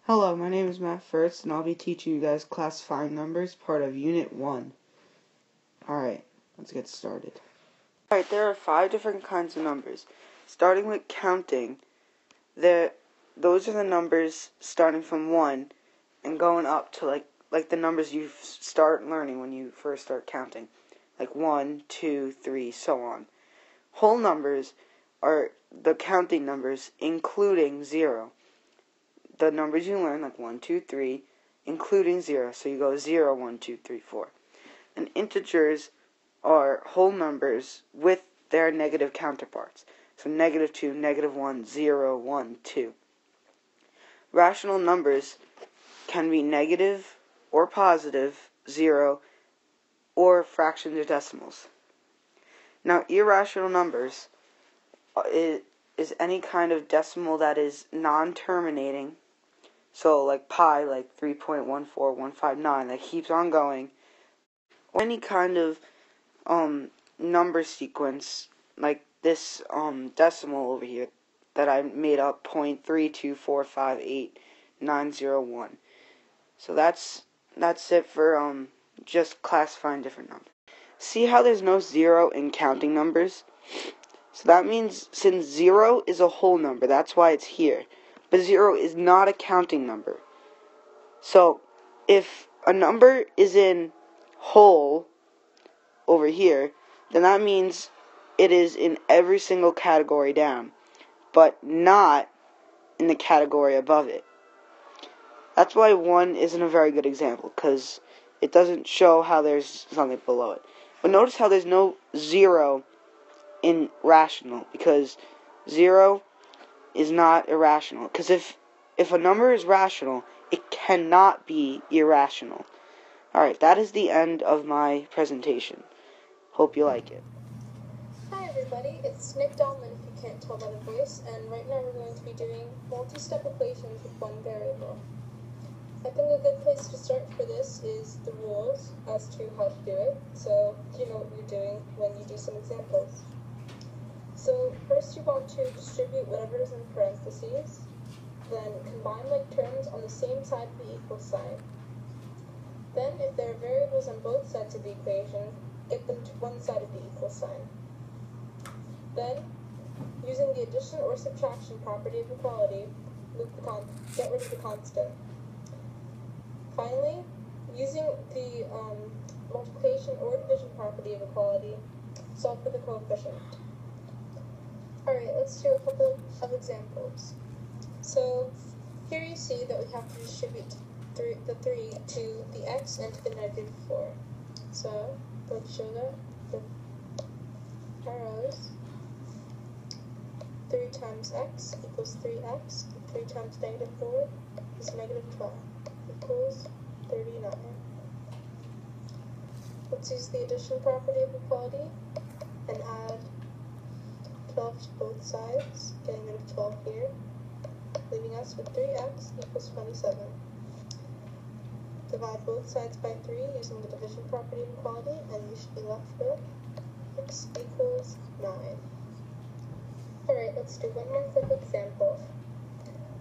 Hello, my name is Matt First, and I'll be teaching you guys classifying numbers, part of Unit 1. Alright, let's get started. Alright, there are 5 different kinds of numbers. Starting with counting, those are the numbers starting from 1 and going up to like the numbers you start learning when you first start counting. Like 1, 2, 3, so on. Whole numbers are the counting numbers, including 0. The numbers you learn, like 1, 2, 3, including 0. So you go 0, 1, 2, 3, 4. And integers are whole numbers with their negative counterparts. So negative 2, negative 1, 0, 1, 2. Rational numbers can be negative or positive, 0, or fractions or decimals. Now, irrational numbers is any kind of decimal that is non-terminating. So, like pi, like 3.14159, that keeps on going. Or any kind of number sequence, like this decimal over here that I made up, 0.32458,901. So that's it for just classifying different numbers. See how there's no 0 in counting numbers? So that means since 0 is a whole number, that's why it's here. But 0 is not a counting number. So, if a number is in whole over here, then that means it is in every single category down, but not in the category above it. That's why 1 isn't a very good example, because it doesn't show how there's something below it. But notice how there's no 0 in rational, because 0 is not irrational. Because if a number is rational, it cannot be irrational. Alright, that is the end of my presentation. Hope you like it. Hi everybody, it's Nick Donlin if you can't tell by the voice, and right now we're going to be doing multi-step equations with one variable. I think a good place to start for this is the rules as to how to do it, so you know what you're doing when you do some examples. So first you want to distribute whatever is in parentheses, then combine like terms on the same side of the equal sign. Then if there are variables on both sides of the equation, get them to one side of the equal sign. Then, using the addition or subtraction property of equality, get rid of the constant. Finally, using the multiplication or division property of equality, solve for the coefficient. Alright, let's do a couple of examples. So, here you see that we have to distribute the 3 to the x and to the negative 4. So, let's show that the arrows. 3 times x equals 3x. 3 times negative 4 is negative 12 equals 39. Let's use the addition property of equality and add 12 to both sides, getting rid of 12 here, leaving us with 3x equals 27. Divide both sides by 3 using the division property of equality, and you should be left with x equals 9. Alright, let's do one more quick example.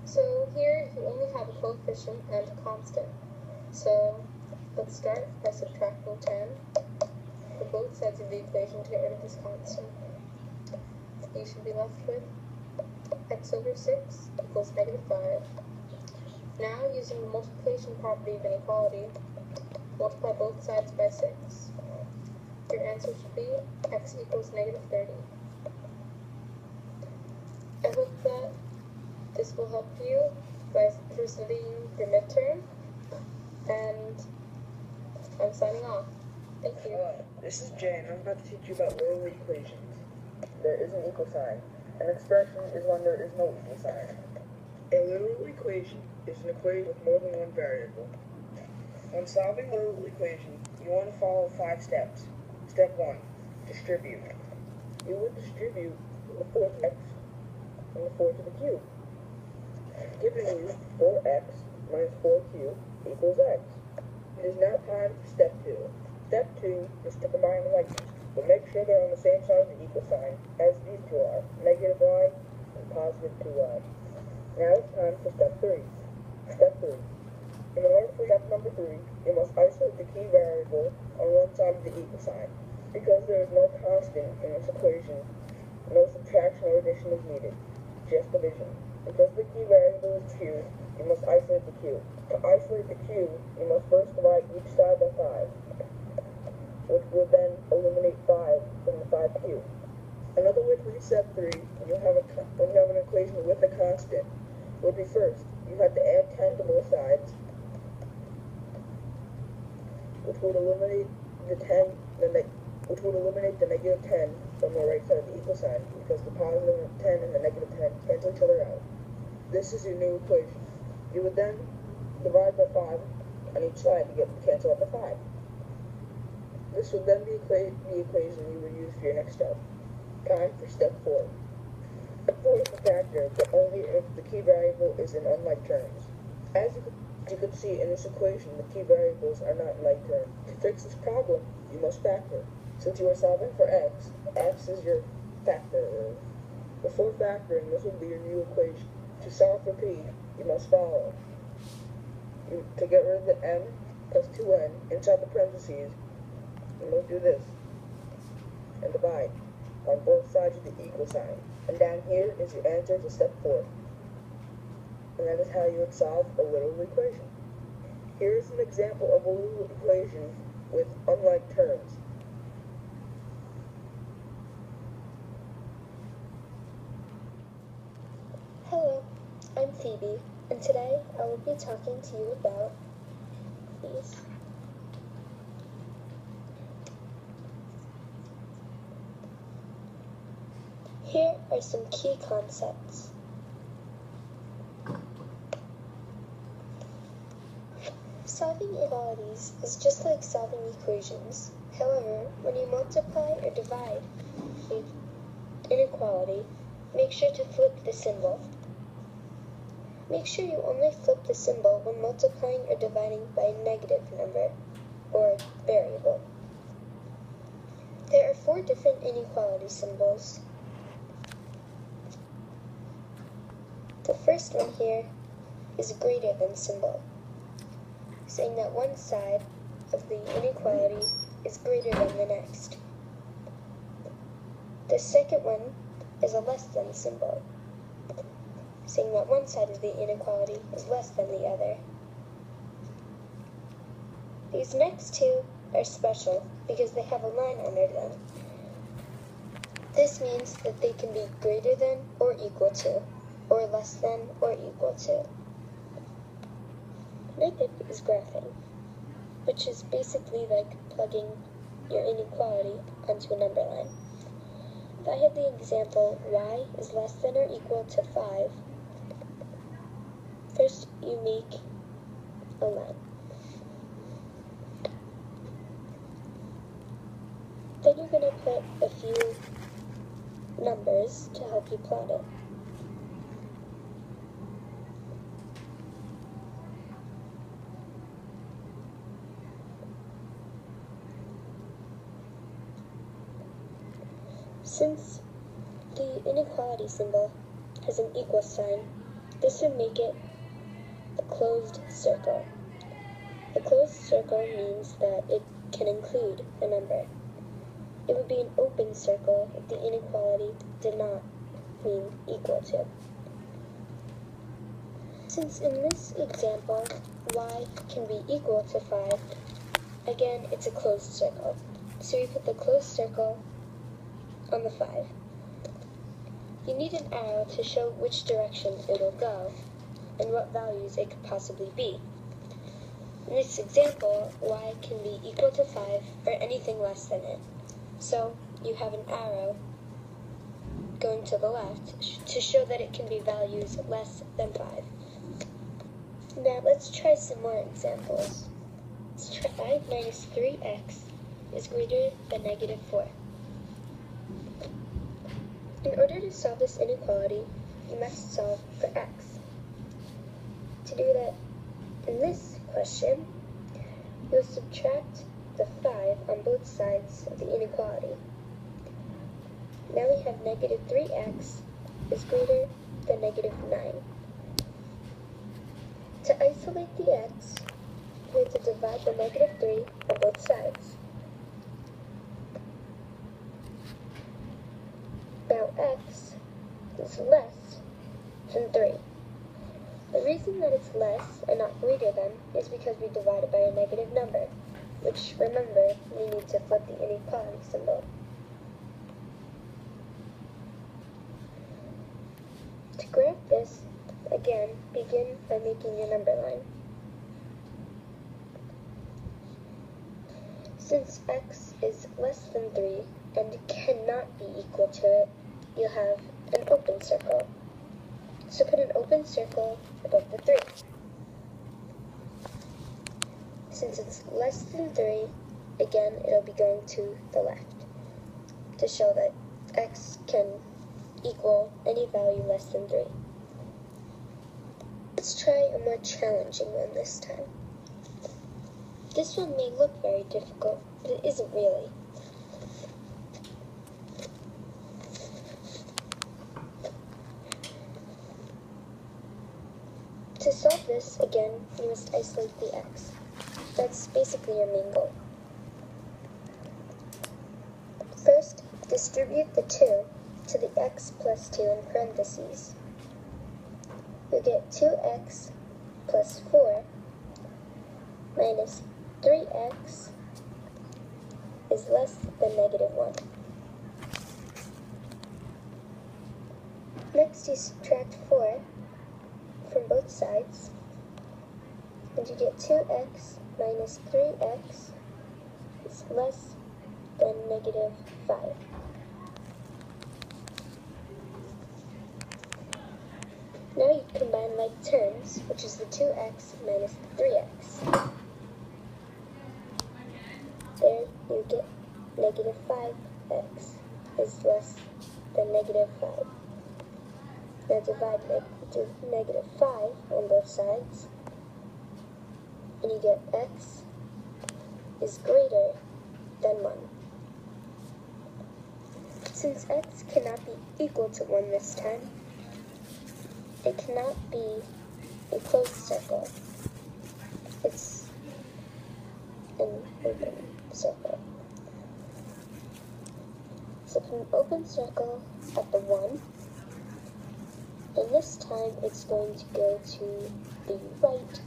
So here you only have a coefficient and a constant. So let's start by subtracting 10 for both sides of the equation to get rid of this constant. You should be left with x over 6 equals negative 5. Now, using the multiplication property of inequality, multiply both sides by 6. Your answer should be x equals negative 30. I hope that this will help you for studying your midterm, and I'm signing off. Thank you. This is Jay, and I'm about to teach you about literal equations. There is an equal sign. An expression is when there is no equal sign. A literal equation is an equation with more than one variable. When solving a literal equation, you want to follow 5 steps. Step 1, distribute. You would distribute the 4x and the 4 to the cube. Giving you 4x minus 4q equals x. It is now time for step 2. Step 2 is to combine the likes, but make sure they're on the same side of the equal sign as these two are, negative y and positive 2y. Now it's time for step 3. Step number 3, you must isolate the key variable on one side of the equal sign. Because there is no constant in this equation, no subtraction or addition is needed, just division. Because the key variable is q, you must isolate the q. To isolate the q, you must first divide each side by 5, which will then eliminate 5 from the 5q. Another way to reach step 3, when you have an equation with a constant, would be first, you have to add 10 to both sides, which would eliminate the negative 10 from the right side of the equal sign, because the positive 10 and the negative 10 cancel each other out. This is your new equation. You would then divide by 5 on each side to cancel out the 5. This would then be the equation you would use for your next step. Time for step 4. Step 4 is a factor, but only if the key variable is in unlike terms. As you could see in this equation, the key variables are not in like terms. To fix this problem, you must factor. Since you are solving for x, x is your factor. Before factoring, this will be your new equation. To solve for p, you must follow. To get rid of the n plus 2n inside the parentheses, you must do this and divide on both sides of the equal sign. And down here is your answer to step 4. And that is how you would solve a literal equation. Here is an example of a literal equation with unlike terms. Hello, I'm Phoebe, and today I will be talking to you about these. Here are some key concepts. Solving inequalities is just like solving equations. However, when you multiply or divide an inequality, make sure to flip the symbol. Make sure you only flip the symbol when multiplying or dividing by a negative number or variable. There are 4 different inequality symbols. The first one here is a greater than symbol, saying that one side of the inequality is greater than the next. The second one is a less than symbol, saying that one side of the inequality is less than the other. These next 2 are special because they have a line under them. This means that they can be greater than or equal to, or less than or equal to. Negative is graphing, which is basically like plugging your inequality onto a number line. If I had the example y is less than or equal to 5, first you make a line. Then you're going to put a few numbers to help you plot it. Since the inequality symbol has an equal sign, this would make it a closed circle. A closed circle means that it can include a number. It would be an open circle if the inequality did not mean equal to. Since in this example, y can be equal to 5, again, it's a closed circle. So we put the closed circle on the 5. You need an arrow to show which direction it will go and what values it could possibly be. In this example, y can be equal to 5 or anything less than it. So you have an arrow going to the left to show that it can be values less than 5. Now let's try some more examples. Let's try 5 minus 3x is greater than negative 4. In order to solve this inequality, you must solve for x. To do that, in this question, you'll subtract the 5 on both sides of the inequality. Now we have negative 3x is greater than negative 9. To isolate the x, we have to divide the negative 3 on both sides. Now x is less than 3. The reason that it's less and not greater than is because we divided by a negative number, which, remember, we need to flip the inequality symbol. To graph this, again, begin by making your number line. Since x is less than 3 and cannot be equal to it, you have an open circle. So put an open circle above the 3. Since it's less than 3, again, it'll be going to the left to show that x can equal any value less than 3. Let's try a more challenging one this time. This one may look very difficult, but it isn't really. To solve this, again, you must isolate the x. That's basically your main goal. First, distribute the 2 to the x plus 2 in parentheses. You'll get 2x plus 4 minus 3x is less than negative 1. Next, you subtract 4 from both sides, and you get 2x minus 3x is less than negative 5. Now you combine like terms, which is the 2x minus the 3x. There you get negative 5x is less than negative 5. Now divide negative 5 on both sides, and you get x is greater than 1. Since x cannot be equal to 1 this time, it cannot be a closed circle. It's an open circle. So put an open circle at the 1, and this time it's going to go to the right,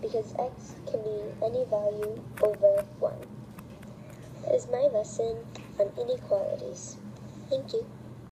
because x can be any value over 1. That is my lesson on inequalities. Thank you.